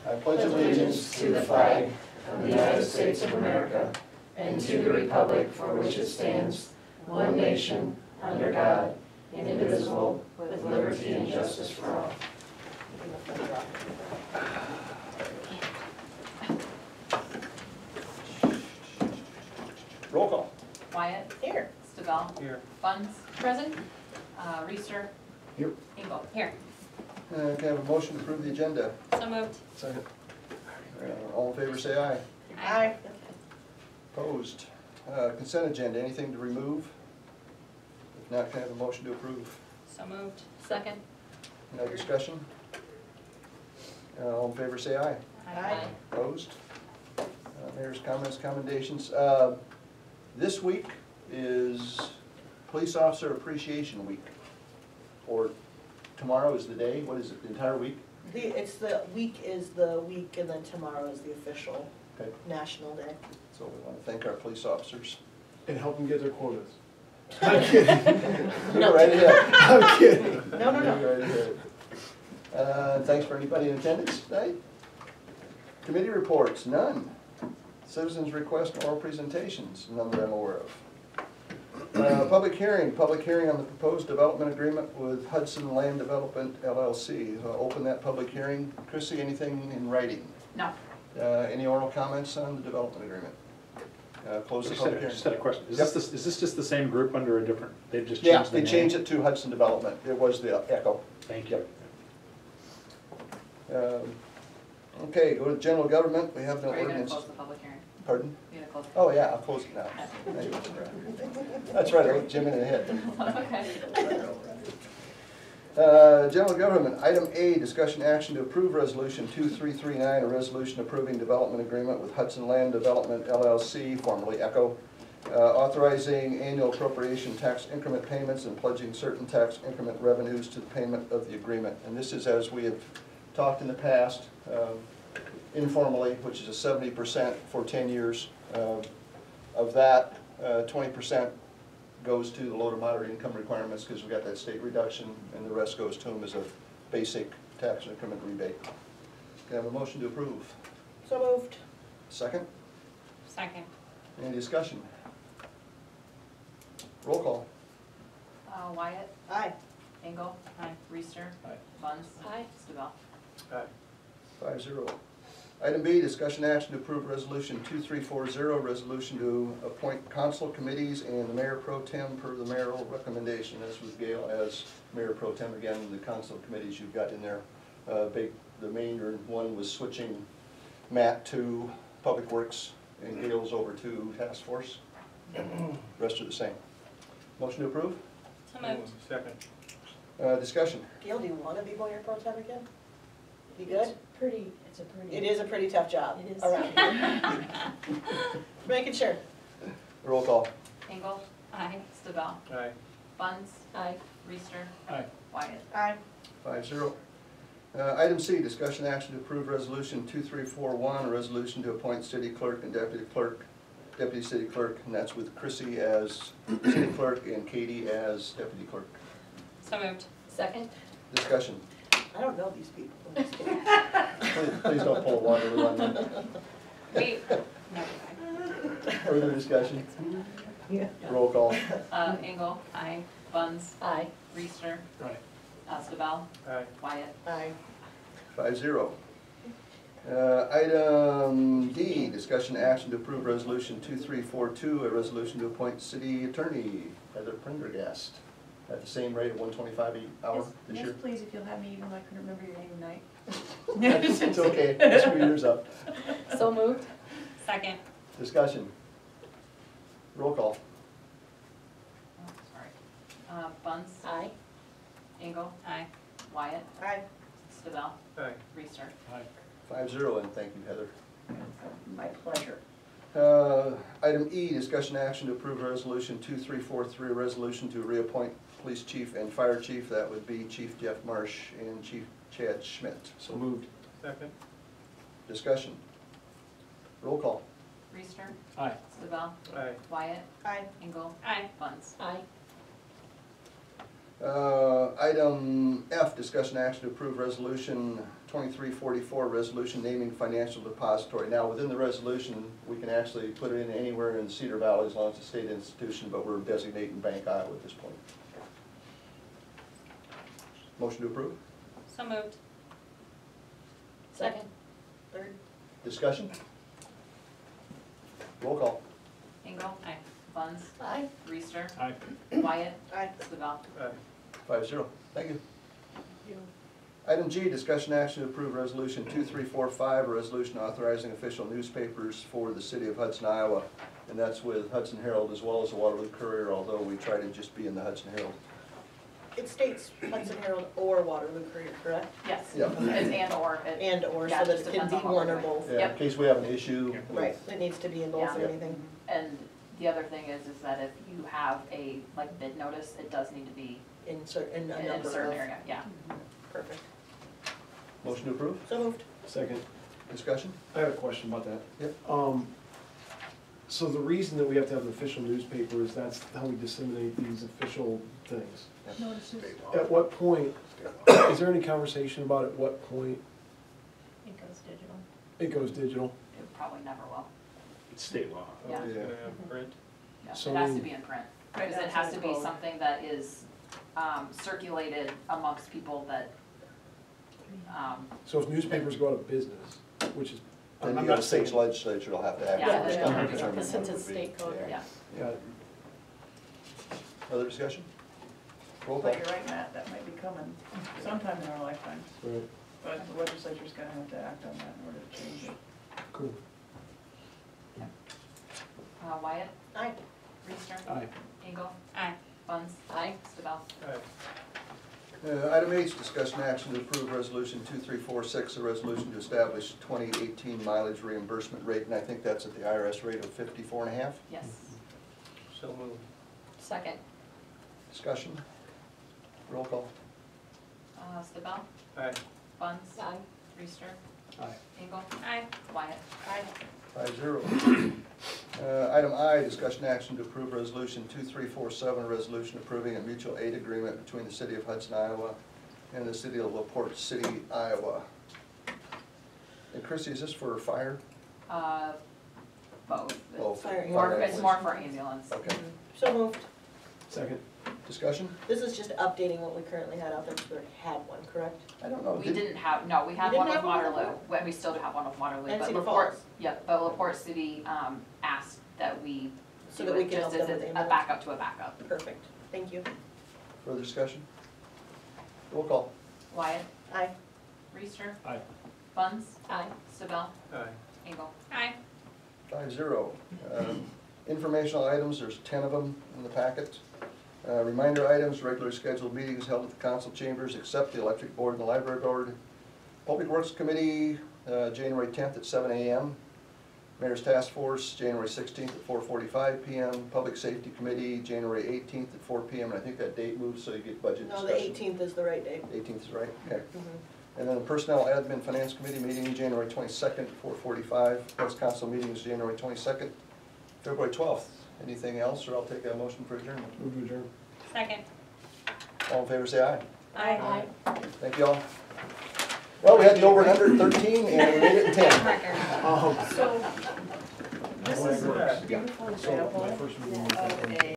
I pledge allegiance to the flag of the United States of America and to the republic for which it stands, one nation, under God, indivisible, with liberty and justice for all. Roll call. Wyatt. Here. Stabell. Here. Buns. Present. Reister. Here. Engel. Here. Can I have a motion to approve the agenda? So moved. Second. All in favor say aye. Aye. Opposed? Consent agenda, anything to remove? If not, can I have a motion to approve? So moved. Second. No discussion? All in favor say aye. Aye. Opposed? Mayor's comments, commendations. This week is Police Officer Appreciation Week. Or tomorrow is the day, what is it, the entire week? It's the week is the week, and then tomorrow is the official Okay. national day. So we want to thank our police officers. And help them get their quotas. I'm kidding. Go right ahead. I'm kidding. No. Go right ahead. Thanks for anybody in attendance tonight. Committee reports, none. Citizens request oral presentations, none that I'm aware of. Public hearing on the proposed development agreement with Hudson Land Development LLC. Open that public hearing. Chrissy, anything in writing? No. Any oral comments on the development agreement? Close the public hearing. Just had a question. Is Yep. this just the same group under a different, they've just Yeah, changed the they name? changed it to Hudson Development. It was the Echo. Thank you. Okay, go to general government. We have no Are you gonna ordinance. close the public hearing? Pardon? You're gonna close the Oh, yeah, I'll close it now. That's right, I looked Jim in the head. Okay. General government, item A, discussion action to approve resolution 2339, a resolution approving development agreement with Hudson Land Development LLC, formerly Echo, authorizing annual appropriation tax increment payments and pledging certain tax increment revenues to the payment of the agreement. And this is, as we have talked in the past, informally, which is a 70% for 10 years. Of that, 20% goes to the low to moderate income requirements because we got that state reduction, and the rest goes to them as a basic tax increment rebate. Can I have a motion to approve? So moved. Second? Second. Any discussion? Roll call. Wyatt. Aye. Engel. Aye. Reister. Aye. Buns. Aye. Stabell. 5-0. Item B, discussion action to approve resolution 2340, resolution to appoint council committees and the mayor pro tem per the mayoral recommendation. As with Gail as mayor pro tem again, the council committees you've got in there. The main one was switching Matt to Public Works and Gail's over to Task Force. Rest are the same. Motion to approve? So moved. Second. Discussion. Gail, do you want to be mayor pro tem again? You good? It's a pretty. It is a pretty tough job It is. around here. Making sure. Roll call. Engel. Aye. Stabell. Aye. Buns. Aye. Reister. Aye. Wyatt. Aye. 5-0. Item C, discussion action to approve resolution 2341, a resolution to appoint city clerk and deputy city clerk, and that's with Chrissy as city clerk and Katie as deputy clerk. So moved. Second. Discussion. I don't know these people. I'm just kidding. Please don't pull a Waterloo on me. Wait. No. Further discussion? Yeah. Roll call. Engel. Aye. Buns. Aye. Reister. Aye. Stabell. Aye. Wyatt. Aye. 5-0. Item D, discussion action to approve resolution 2342, a resolution to appoint city attorney Heather Prendergast at the same rate of $125 an hour this year. Yes, please, if you'll have me, even though I couldn't remember your name tonight. It's okay, just screw yours up. So moved. Second. Discussion. Roll call. Oh, sorry. Buns. Aye. Engel. Aye. Wyatt. Aye. Stabell. Aye. Reister. 5-0, and thank you, Heather. My pleasure. Item E, discussion action to approve resolution 2343, a resolution to reappoint police chief and fire chief. That would be Chief Jeff Marsh and Chief Chad Schmidt. So moved. Second. Discussion. Roll call. Reister. Aye. Stabell. Aye. Wyatt. Aye. Engel. Aye. Buns. Aye. Item F, discussion action to approve resolution 2344, resolution naming financial depository. Now, within the resolution, we can actually put it in anywhere in Cedar Valley as long as it's a state institution, but we're designating Bank Iowa at this point. Motion to approve? So moved. Second. Third. Discussion? Roll call. Engel. Aye. Buns. Aye. Reister. Aye. Wyatt. Aye. Stabell. 5-0. Thank you. Item G, discussion action to approve resolution 2345, a resolution authorizing official newspapers for the city of Hudson, Iowa. And that's with Hudson Herald as well as the Waterloo Courier, although we try to just be in the Hudson Herald. It states Hudson Herald or Waterloo Courier, correct? Yes. Yeah. It's and or. And or, Yeah, so that just it can depends be on what one we're or doing. both. Yeah, in case we have an issue. with- Right, it needs to be in both or Yeah. anything. And the other thing is that if you have a, like, bid notice, it does need to be In in a a number certain of. area, yeah. Perfect. Motion to approve? So moved. Second. Discussion? I have a question about that. Yep. So the reason that we have to have an official newspaper is that's how we disseminate these official things. Notices. At what point, is there any conversation about at what point It goes digital. it goes digital? It probably never will. It's state law. Yeah. Yeah. Yeah, So it has to we- be in print. Right, Because it that's has in to the be code. something that is circulated amongst people that, So if newspapers go out of business, which is, Then I'm you got not a state saying, legislature will have to act. Yeah, first yeah, to yeah. determine Because when since it it's would be. state code, yeah. yeah, Other discussion? Roll call. But you're right, Matt, that might be coming sometime in our lifetime, right, but the legislature's gonna have to act on that in order to change it. cool. Wyatt, Aye. Reister. Aye. Engel, Aye. Buns. Aye. Stabell. Item H, discussion action to approve resolution 2346, a resolution to establish 2018 mileage reimbursement rate, and I think that's at the IRS rate of 54.5. Yes. So moved. Second. Discussion? Roll call. Stabell. Aye. Buns. Aye. Reister. Aye. Engel. Aye. Wyatt. Aye. 5-0. Item I, discussion action to approve resolution 2347, a resolution approving a mutual aid agreement between the city of Hudson, Iowa and the city of LaPorte City, Iowa. And Chrissy, is this for fire? Both. Oh, Fire It's more for ambulance. Okay. So moved. Second. Discussion? This is just updating what we currently had out there, because we had one, correct? I don't know. We didn't have, no, we had You one didn't with have one with Waterloo, well, we still do have one with Waterloo, And but Cedar LaPorte, Falls. yeah, but LaPorte City, asked that we So do that we it can just help as them with a ambulance. backup to a backup. Perfect. Thank you. Further discussion? Roll call. Wyatt, Aye. Reister, Aye. Buns, Aye. Stabell, Aye. Engel. Aye. 5-0. Informational items, there's 10 of them in the packet. Reminder items, regular scheduled meetings held at the council chambers except the electric board and the library board. Public Works Committee, January 10th at 7 a.m. Mayor's Task Force, January 16th at 4:45 p.m. Public Safety Committee, January 18th at 4 p.m. And I think that date moves so you get budget No, discussion. the 18th is the right day. 18th is right, okay. Mhm. And then the Personnel Admin Finance Committee meeting, January 22nd, 4:45. Next council meeting is January 22nd. February 12th. Anything else, or I'll take a motion for adjournment. Move to adjourn. Second. All in favor, say aye. Aye. Thank you all. Well, we had the over and under 13, and we made it in 10. Record. So, this is a Works. beautiful So example my first meeting was of a